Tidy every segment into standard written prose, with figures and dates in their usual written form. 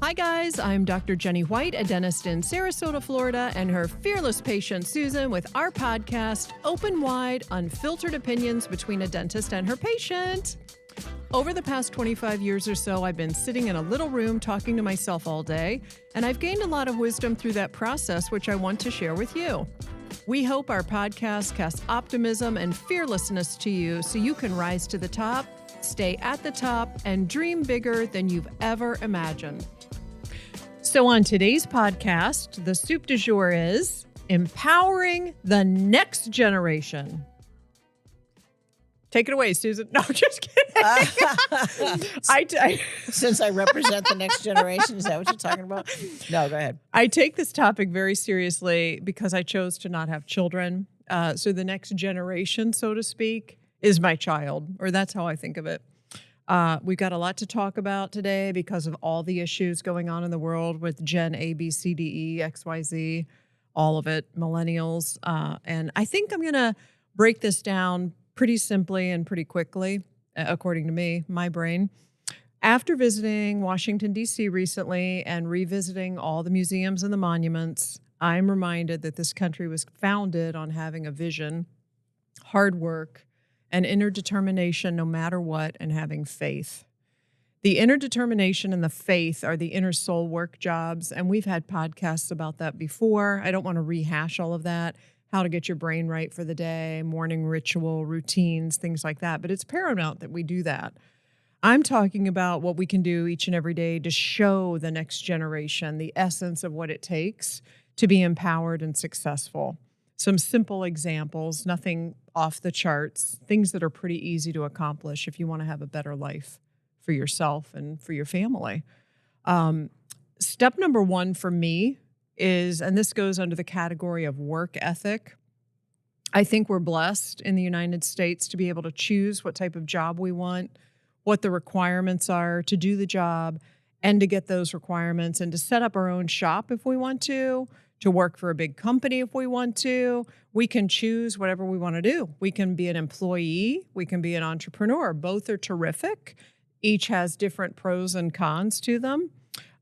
Hi guys, I'm Dr. Jenny White, a dentist in Sarasota, Florida, and her fearless patient Susan with our podcast, Open Wide, Unfiltered Opinions between a dentist and her patient. Over the past 25 years or so, I've been sitting in a little room talking to myself all day, and I've gained a lot of wisdom through that process, which I want to share with you. We hope our podcast casts optimism and fearlessness to you so you can rise to the top, stay at the top, and dream bigger than you've ever imagined. So on today's podcast, the soup du jour is empowering the next generation. Take it away, Susan. No, just kidding. Since I represent the next generation, is that what you're talking about? No, go ahead. I take this topic very seriously because I chose to not have children. So the next generation, so to speak, is my child, or that's how I think of it. We've got a lot to talk about today because of all the issues going on in the world with Gen A, B, C, D, E, X, Y, Z, all of it, millennials. And I think I'm going to break this down pretty simply and pretty quickly, according to me, my brain. After visiting Washington, D.C. recently and revisiting all the museums and the monuments, I'm reminded that this country was founded on having a vision, hard work, and inner determination no matter what, and having faith. The inner determination and the faith are the inner soul work jobs, and we've had podcasts about that before. I don't want to rehash all of that, how to get your brain right for the day, morning ritual, routines, things like that, but it's paramount that we do that. I'm talking about what we can do each and every day to show the next generation the essence of what it takes to be empowered and successful. Some simple examples, nothing off the charts, things that are pretty easy to accomplish if you want to have a better life for yourself and for your family. Step number one for me is, and this goes under the category of work ethic. I think we're blessed in the United States to be able to choose what type of job we want, what the requirements are to do the job, and to get those requirements, and to set up our own shop if we want to work for a big company if we want to. We can choose whatever we want to do. We can be an employee. We can be an entrepreneur. Both are terrific. Each has different pros and cons to them.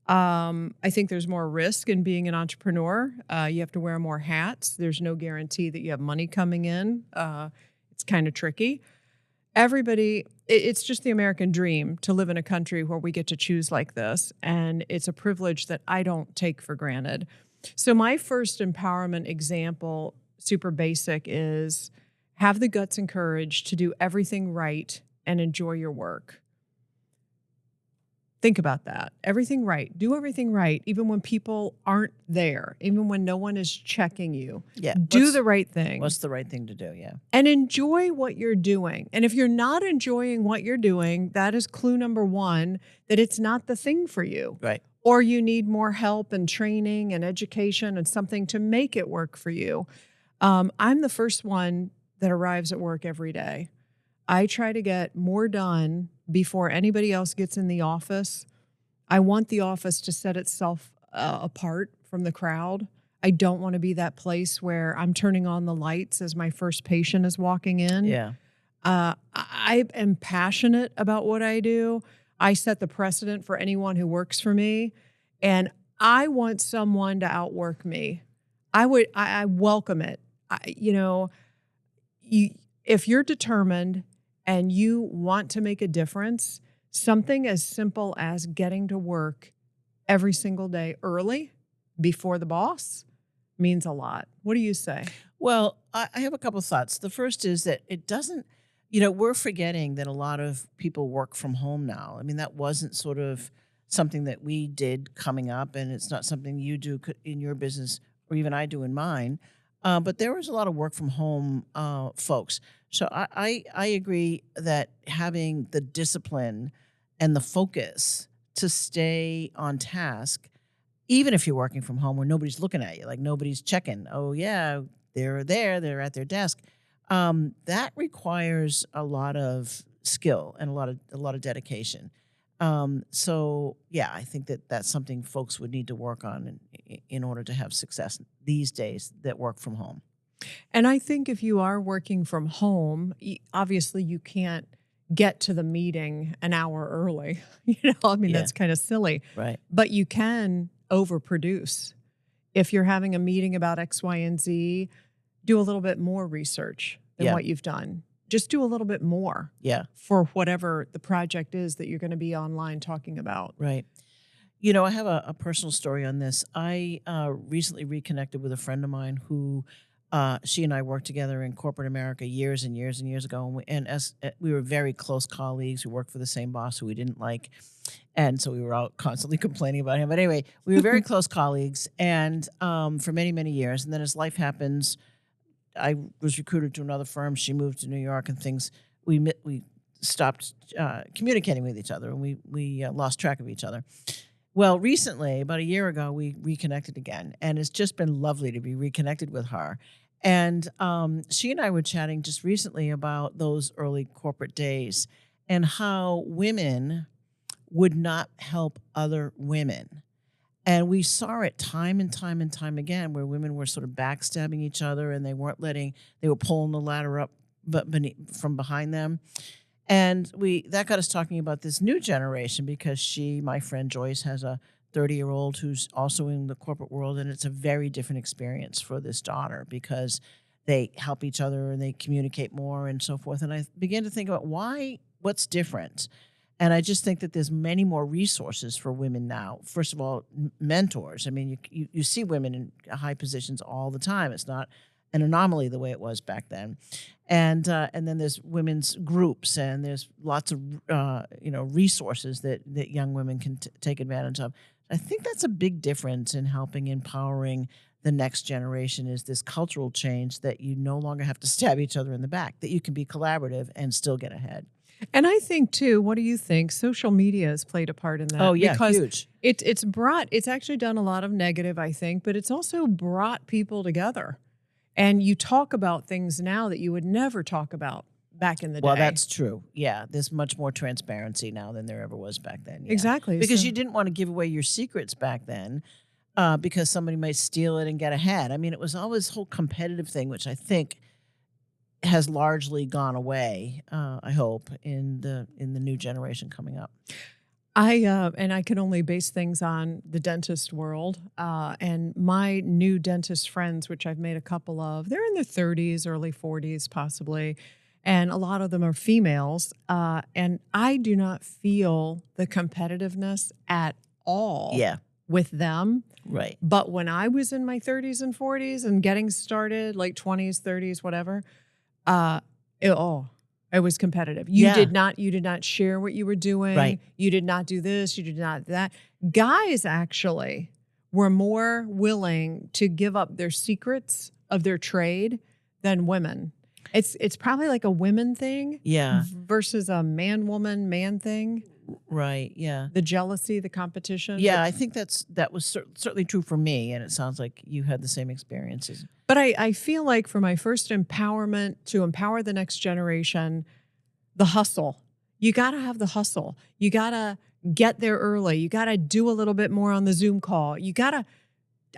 I think there's more risk in being an entrepreneur. You have to wear more hats. There's no guarantee that you have money coming in. It's kind of tricky. Everybody, it's just the American dream to live in a country where we get to choose like this. And it's a privilege that I don't take for granted. So my first empowerment example, super basic, is have the guts and courage to do everything right and enjoy your work. Think about that. Everything right. Do everything right, even when people aren't there, even when no one is checking you. Yeah. Do the right thing. What's the right thing to do? Yeah. And enjoy what you're doing. And if you're not enjoying what you're doing, that is clue number one, that it's not the thing for you. Right. Or you need more help and training and education and something to make it work for you. I'm the first one that arrives at work every day. I try to get more done before anybody else gets in the office. I want the office to set itself apart from the crowd. I don't want to be that place where I'm turning on the lights as my first patient is walking in. Yeah. I am passionate about what I do. I set the precedent for anyone who works for me, and I want someone to outwork me. I welcome it. If you're determined and you want to make a difference, something as simple as getting to work every single day early before the boss means a lot. What do you say? Well, I have a couple of thoughts. The first is that it doesn't, we're forgetting that a lot of people work from home now. I mean, that wasn't sort of something that we did coming up, and it's not something you do in your business or even I do in mine. But there was a lot of work from home folks. So I agree that having the discipline and the focus to stay on task, even if you're working from home where nobody's looking at you, like nobody's checking, oh yeah, they're at their desk. That requires a lot of skill and a lot of dedication. So yeah, I think that that's something folks would need to work on in order to have success these days that work from home. And I think if you are working from home, obviously you can't get to the meeting an hour early. I mean, Yeah. that's kind of silly, Right. but you can overproduce. If you're having a meeting about X, Y, and Z, do a little bit more research than Yeah. what you've done. Just do a little bit more Yeah. for whatever the project is that you're going to be online talking about. Right. I have a personal story on this. I recently reconnected with a friend of mine who she and I worked together in corporate America years and years and years ago. And as we were very close colleagues, we worked for the same boss who we didn't like. And so we were out constantly complaining about him. But anyway, we were very close colleagues and for many, many years. And then as life happens, I was recruited to another firm. She moved to New York and things, we stopped communicating with each other and we lost track of each other. Well, recently, about a year ago, we reconnected again, and it's just been lovely to be reconnected with her. And she and I were chatting just recently about those early corporate days and how women would not help other women. And we saw it time and time and time again where women were sort of backstabbing each other and they were pulling the ladder up from behind them. And that got us talking about this new generation because my friend Joyce, has a 30-year-old who's also in the corporate world, and it's a very different experience for this daughter because they help each other and they communicate more and so forth. And I began to think about what's different. And I just think that there's many more resources for women now. First of all, mentors. I mean, you see women in high positions all the time. It's not an anomaly the way it was back then. And then there's women's groups, and there's lots of resources that young women can take advantage of. I think that's a big difference in helping empowering the next generation is this cultural change that you no longer have to stab each other in the back, that you can be collaborative and still get ahead. And I think too, what do you think? Social media has played a part in that. Oh, yeah, because huge. It's actually done a lot of negative, I think, but it's also brought people together. And you talk about things now that you would never talk about back in the day. Well, that's true. Yeah, there's much more transparency now than there ever was back then. Yeah. Exactly. Because you didn't want to give away your secrets back then because somebody might steal it and get ahead. I mean, it was always this whole competitive thing, which I think has largely gone away, I hope, in the new generation coming up. I can only base things on the dentist world. And my new dentist friends, which I've made a couple of, they're in their 30s, early 40s, possibly. And a lot of them are females. And I do not feel the competitiveness at all with them. Right. But when I was in my 30s and 40s and getting started, like 20s, 30s, whatever, it was competitive. You did not share what you were doing. Right. You did not do this. You did not do that. Guys actually were more willing to give up their secrets of their trade than women. It's probably like a women thing, versus a man thing. Right. Yeah. The jealousy, the competition. Yeah, I think that was certainly true for me, and it sounds like you had the same experiences. But I feel like for my first empowerment to empower the next generation, the hustle. You got to have the hustle. You got to get there early. You got to do a little bit more on the Zoom call. You got to,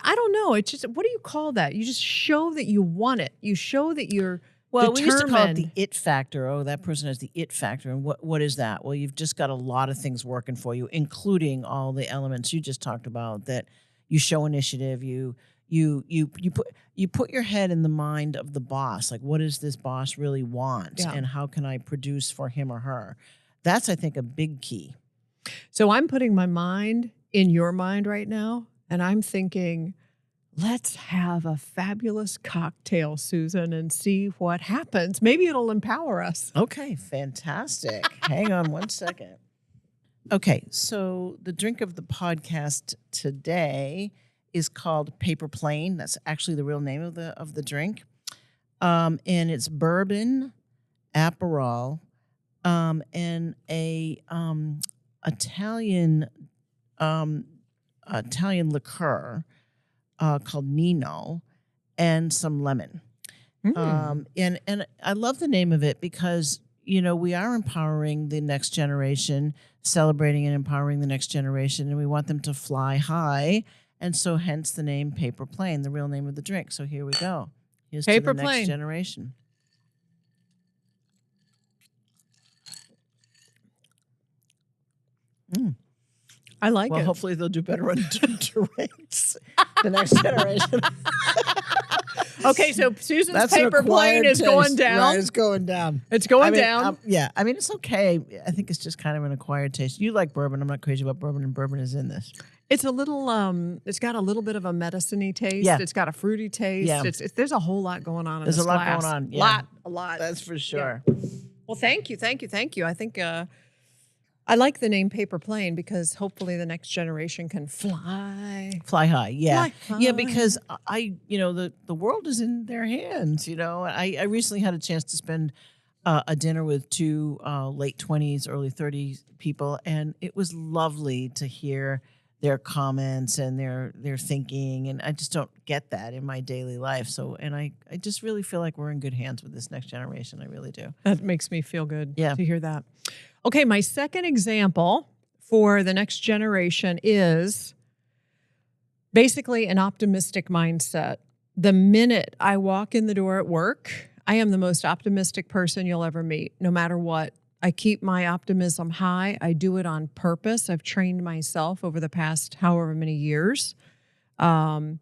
I don't know. It's just, what do you call that? You just show that you want it. You show that you're determined. We used to call it the it factor. Oh, that person has the it factor. And what is that? Well, you've just got a lot of things working for you, including all the elements you just talked about, that you show initiative, you put your head in the mind of the boss. Like, what does this boss really want? Yeah. And how can I produce for him or her? That's, I think, a big key. So I'm putting my mind in your mind right now, and I'm thinking, let's have a fabulous cocktail, Susan, and see what happens. Maybe it'll empower us. Okay, fantastic. Hang on one second. Okay, so the drink of the podcast today is called Paper Plane. That's actually the real name of the drink. And it's bourbon, Aperol, and a Italian Italian liqueur called Nino, and some lemon. And I love the name of it because, we are empowering the next generation, celebrating and empowering the next generation, and we want them to fly high. And so hence the name Paper Plane, the real name of the drink. So here we go. Here's Paper to the Plane. next generation. I like Well, it. hopefully they'll do better on rates the next generation. Okay, so Susan's That's an paper plane acquired is going taste. down. Right, it's going down. It's going I mean, down. yeah, I mean, it's okay. I think it's just kind of an acquired taste. You like bourbon. I'm not crazy about bourbon, and bourbon is in this. It's a little, it's got a little bit of a medicine-y taste. Yeah. It's got a fruity taste. Yeah. There's a whole lot going on in There's this a lot glass. going on. Yeah. A lot. That's for sure. Well, thank you. I think I like the name Paper Plane because hopefully the next generation can fly. Fly high, yeah. Fly Yeah, high. because the world is in their hands, I recently had a chance to spend a dinner with two late 20s, early 30s people, and it was lovely to hear their comments and their thinking, and I just don't get that in my daily life. So, and I just really feel like we're in good hands with this next generation. I really do. That makes me feel good Yeah. to hear that. Okay, my second example for the next generation is basically an optimistic mindset. The minute I walk in the door at work, I am the most optimistic person you'll ever meet, no matter what. I keep my optimism high. I do it on purpose. I've trained myself over the past however many years. Even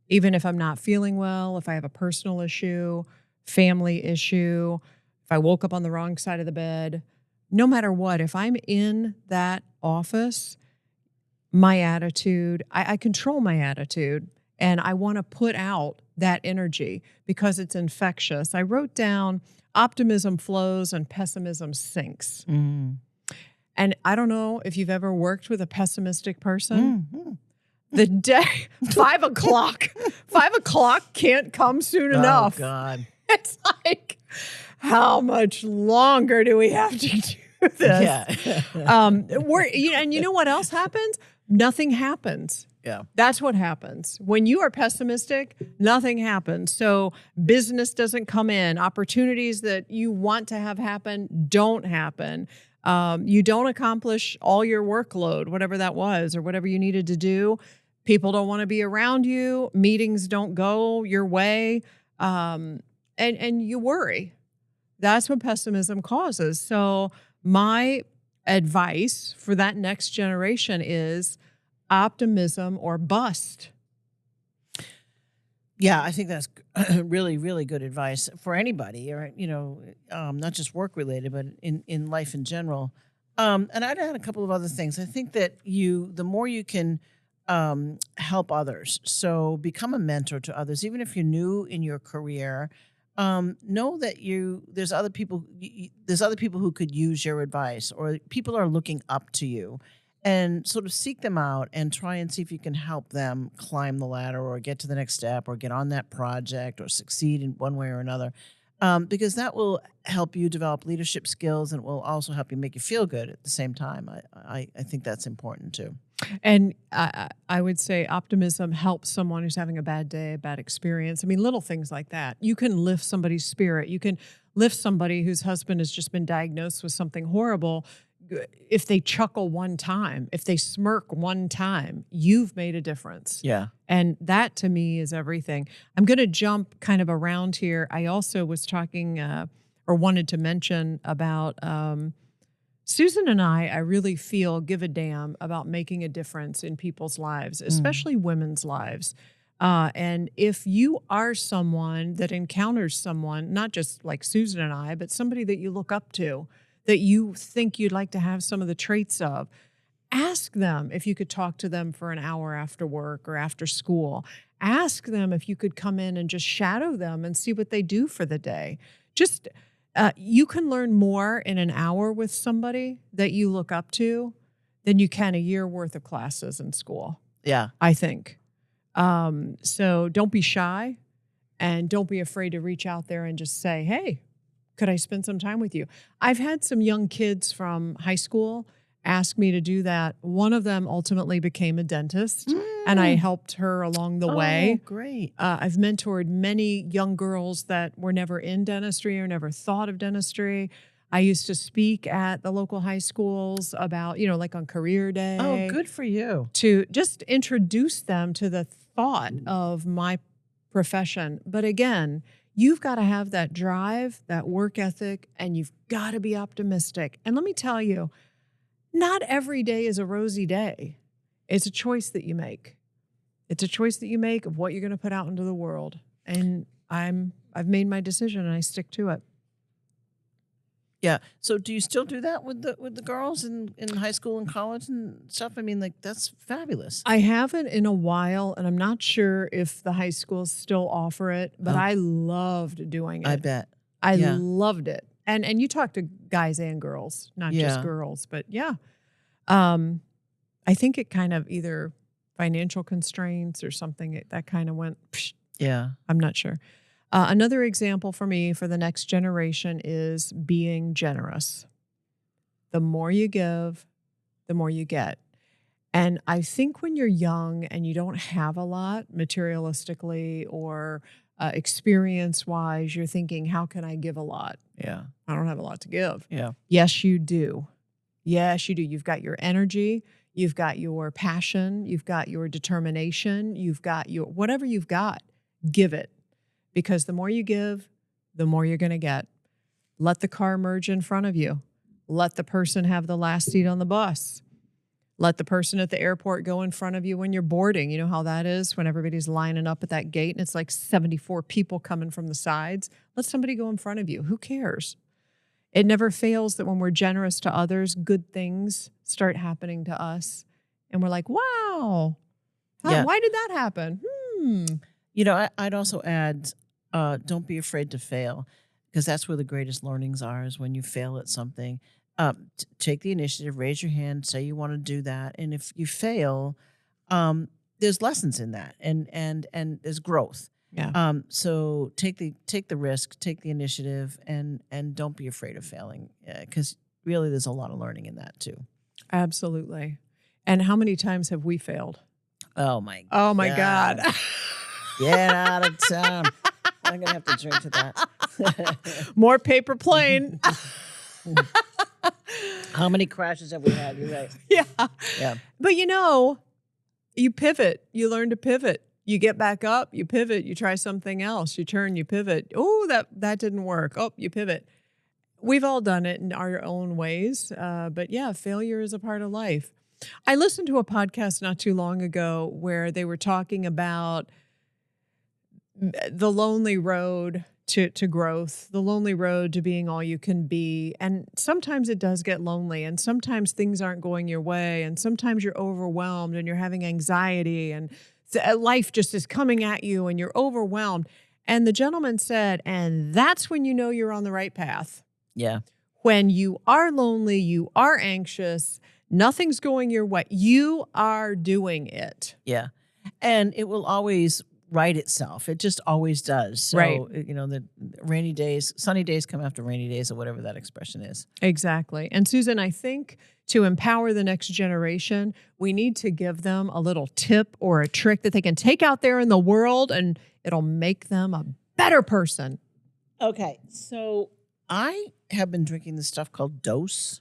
if I'm not feeling well, if I have a personal issue, family issue, if I woke up on the wrong side of the bed, no matter what, if I'm in that office, my attitude, I control my attitude, and I want to put out that energy because it's infectious. I wrote down optimism flows and pessimism sinks. Mm. And I don't know if you've ever worked with a pessimistic person. Mm-hmm. The day, 5 o'clock can't come soon enough. Oh, God. It's like, how much longer do we have to do this? Yeah. And you know what else happens? Nothing happens. Yeah. That's what happens. When you are pessimistic, nothing happens. So business doesn't come in. Opportunities that you want to have happen don't happen. You don't accomplish all your workload, whatever that was, or whatever you needed to do. People don't want to be around you. Meetings don't go your way. And you worry. That's what pessimism causes. So my advice for that next generation is optimism or bust. Yeah, I think that's really, really good advice for anybody, or not just work related, but in life in general. And I'd add a couple of other things. I think that the more you can help others, so become a mentor to others, even if you're new in your career. Know that there's other people who could use your advice, or people are looking up to you, and sort of seek them out and try and see if you can help them climb the ladder or get to the next step or get on that project or succeed in one way or another. Because that will help you develop leadership skills, and it will also help you make you feel good at the same time. I think that's important too. And I would say optimism helps someone who's having a bad day, a bad experience. I mean, little things like that. You can lift somebody's spirit. You can lift somebody whose husband has just been diagnosed with something horrible. If they chuckle one time, if they smirk one time, you've made a difference. Yeah. And that to me is everything. I'm going to jump kind of around here. I also was talking or wanted to mention about Susan and I really feel give a damn about making a difference in people's lives, especially women's lives. And if you are someone that encounters someone, not just like Susan and I, but somebody that you look up to, that you think you'd like to have some of the traits of, ask them if you could talk to them for an hour after work or after school. Ask them if you could come in and just shadow them and see what they do for the day. Just you can learn more in an hour with somebody that you look up to than you can a year worth of classes in school. Yeah. I think. So don't be shy, and don't be afraid to reach out there and just say, hey, could I spend some time with you? I've had some young kids from high school ask me to do that. One of them ultimately became a dentist, and I helped her along the way. Oh, great. I've mentored many young girls that were never in dentistry or never thought of dentistry. I used to speak at the local high schools about, like on career day. Oh, good for you. To just introduce them to the thought of my profession. But again, you've got to have that drive, that work ethic, and you've got to be optimistic. And let me tell you, not every day is a rosy day. It's a choice that you make. It's a choice that you make of what you're going to put out into the world. And I've made my decision and I stick to it. Yeah. So do you still do that with the girls in high school and college and stuff? I mean, like, that's fabulous. I haven't in a while, and I'm not sure if the high schools still offer it, but Oh. I loved doing it. I bet. I Yeah. loved it. And you talk to guys and girls, not just Yeah. girls, but yeah. I think it kind of either financial constraints or something that kind of went, psh, Yeah. I'm not sure. Another example for me for the next generation is being generous. The more you give, the more you get. And I think when you're young and you don't have a lot materialistically or experience-wise, you're thinking, how can I give a lot? Yeah. I don't have a lot to give. Yeah. Yes, you do. Yes, you do. You've got your energy. You've got your passion. You've got your determination. You've got your whatever you've got, give it. Because the more you give, the more you're going to get. Let the car merge in front of you. Let the person have the last seat on the bus. Let the person at the airport go in front of you when you're boarding. You know how that is when everybody's lining up at that gate and it's like 74 people coming from the sides. Let somebody go in front of you. Who cares? It never fails that when we're generous to others, good things start happening to us. And we're like, wow, Yeah. why did that happen? You know, I'd also add, don't be afraid to fail, because that's where the greatest learnings are, is when you fail at something. Take the initiative, raise your hand, say you want to do that. And if you fail, there's lessons in that and there's growth. Yeah. So take the risk, take the initiative, and don't be afraid of failing, because really there's a lot of learning in that too. Absolutely. And how many times have we failed? Oh my God. Get out of town. I'm going to have to drink to that. More paper plane. How many crashes have we had? You're right. Yeah. Yeah. But you pivot. You learn to pivot. You get back up, you pivot, you try something else, you turn, you pivot. Oh, that didn't work. Oh, you pivot. We've all done it in our own ways. But yeah, failure is a part of life. I listened to a podcast not too long ago where they were talking about the lonely road to growth, the lonely road to being all you can be. And sometimes it does get lonely, and sometimes things aren't going your way, and sometimes you're overwhelmed and you're having anxiety, and life just is coming at you and you're overwhelmed. And the gentleman said, and that's when you know you're on the right path. Yeah. When you are lonely, you are anxious, nothing's going your way, you are doing it. Yeah. And it will always right itself. It just always does. So, Right. The rainy days, sunny days come after rainy days, or whatever that expression is. Exactly. And Susan, I think to empower the next generation, we need to give them a little tip or a trick that they can take out there in the world, and it'll make them a better person. Okay. So I have been drinking this stuff called Dose.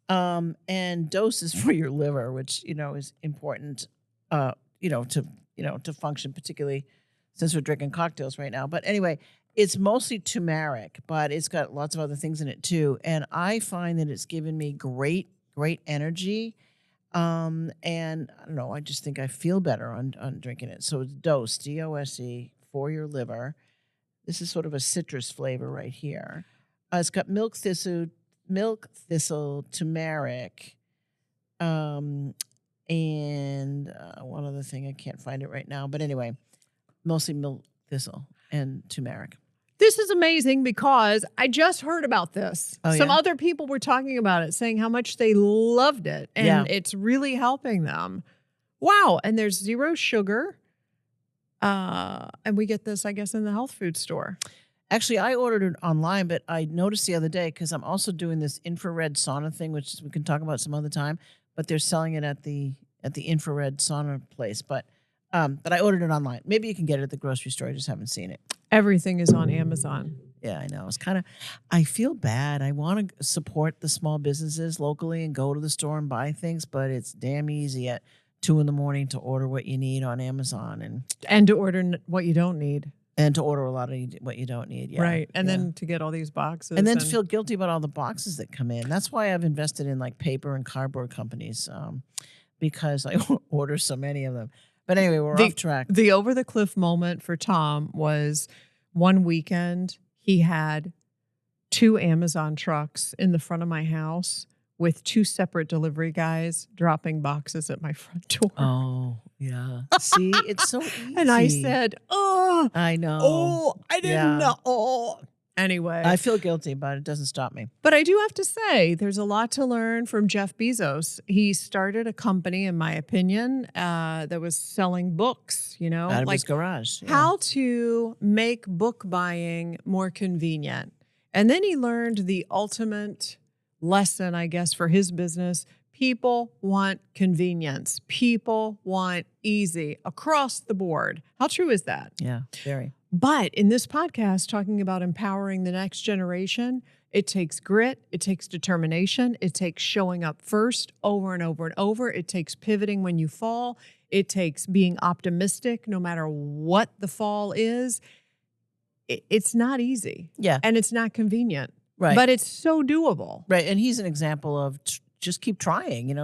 And Dose is for your liver, which, is important, to function, particularly since we're drinking cocktails right now. But anyway, it's mostly turmeric, but it's got lots of other things in it too. And I find that it's given me great energy. And I don't know, I just think I feel better on drinking it. So it's Dose, DOSE, for your liver. This is sort of a citrus flavor right here. It's got milk thistle, turmeric, and one other thing, I can't find it right now. But anyway, mostly milk thistle and turmeric. This is amazing because I just heard about this. Oh, Some yeah? other people were talking about it, saying how much they loved it, and Yeah. it's really helping them. Wow. And there's 0 sugar. And we get this, I guess, in the health food store. Actually, I ordered it online, but I noticed the other day, because I'm also doing this infrared sauna thing, which we can talk about some other time. But they're selling it at the infrared sauna place. But I ordered it online. Maybe you can get it at the grocery store. I just haven't seen it. Everything is on Amazon. Yeah, I know. I feel bad. I want to support the small businesses locally and go to the store and buy things, but it's damn easy at 2 a.m. to order what you need on Amazon. And to order what you don't need. And to order a lot of what you don't need. Yeah. Right. And yeah. then to get all these boxes. And then to feel guilty about all the boxes that come in. That's why I've invested in like paper and cardboard companies, because I order so many of them. But anyway, we're off track. The over the cliff moment for Tom was one weekend he had 2 Amazon trucks in the front of my house with 2 separate delivery guys dropping boxes at my front door. Oh, yeah. See, it's so easy. And I said, oh, I know. Oh, I didn't know. Oh. Anyway. I feel guilty, but it doesn't stop me. But I do have to say, there's a lot to learn from Jeff Bezos. He started a company, in my opinion, that was selling books, Out of his garage. Yeah. How to make book buying more convenient. And then he learned the ultimate lesson, I guess, for his business. People want convenience. People want easy across the board. How true is that? Yeah, very. But in this podcast, talking about empowering the next generation, it takes grit, it takes determination, it takes showing up first over and over and over. It takes pivoting when you fall. It takes being optimistic no matter what the fall is. It's not easy. Yeah. And it's not convenient. Right. But it's so doable. Right. And he's an example of just keep trying,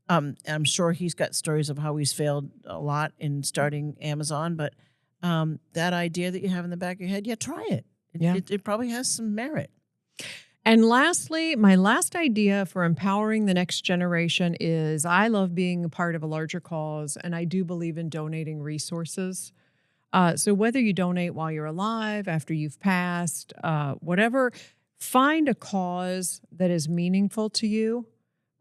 I'm sure he's got stories of how he's failed a lot in starting Amazon, but that idea that you have in the back of your head, try it. It probably has some merit. And lastly, my last idea for empowering the next generation is I love being a part of a larger cause, and I do believe in donating resources. So whether you donate while you're alive, after you've passed, whatever, find a cause that is meaningful to you.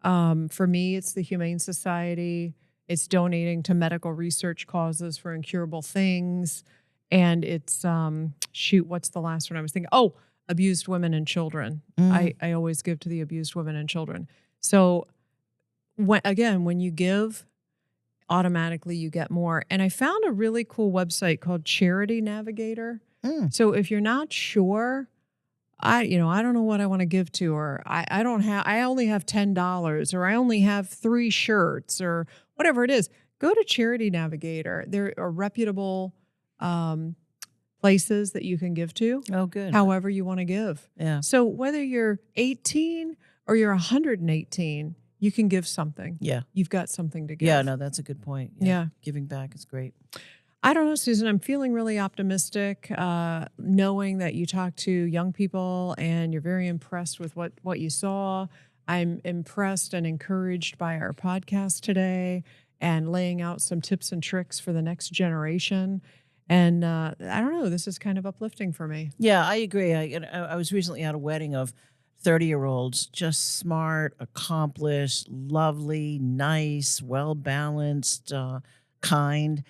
For me, it's the Humane Society. It's donating to medical research causes for incurable things. And it's, what's the last one I was thinking? Oh, abused women and children. I always give to the abused women and children. So when you give, automatically you get more. And I found a really cool website called Charity Navigator. So if you're not sure, I don't know what I want to give to, or I only have $10, or I only have 3 shirts, or whatever it is, go to Charity Navigator. There are reputable places that you can give to. Oh, good. However you want to give. Yeah. So whether you're 18 or you're 118, you can give something. Yeah. You've got something to give. Yeah, no, that's a good point. Yeah. Giving back is great. I don't know, Susan, I'm feeling really optimistic, knowing that you talk to young people and you're very impressed with what you saw. I'm impressed and encouraged by our podcast today and laying out some tips and tricks for the next generation. And I don't know, this is kind of uplifting for me. Yeah, I agree. I was recently at a wedding of 30-year-olds, just smart, accomplished, lovely, nice, well-balanced, kind.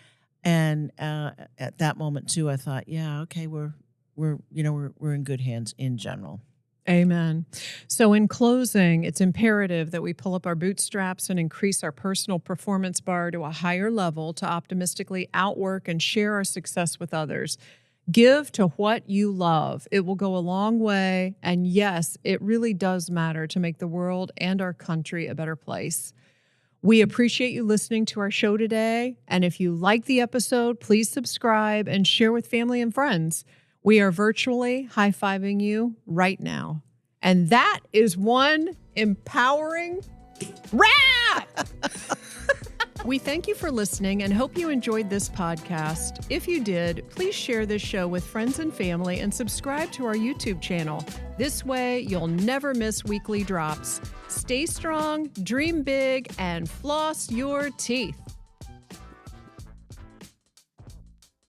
And at that moment too, I thought, yeah, okay, we're in good hands in general. Amen. So in closing, it's imperative that we pull up our bootstraps and increase our personal performance bar to a higher level to optimistically outwork and share our success with others. Give to what you love. It will go a long way. And yes, it really does matter to make the world and our country a better place. We appreciate you listening to our show today. And if you like the episode, please subscribe and share with family and friends. We are virtually high-fiving you right now. And that is one empowering wrap! We thank you for listening and hope you enjoyed this podcast. If you did, please share this show with friends and family and subscribe to our YouTube channel. This way, you'll never miss weekly drops. Stay strong, dream big, and floss your teeth.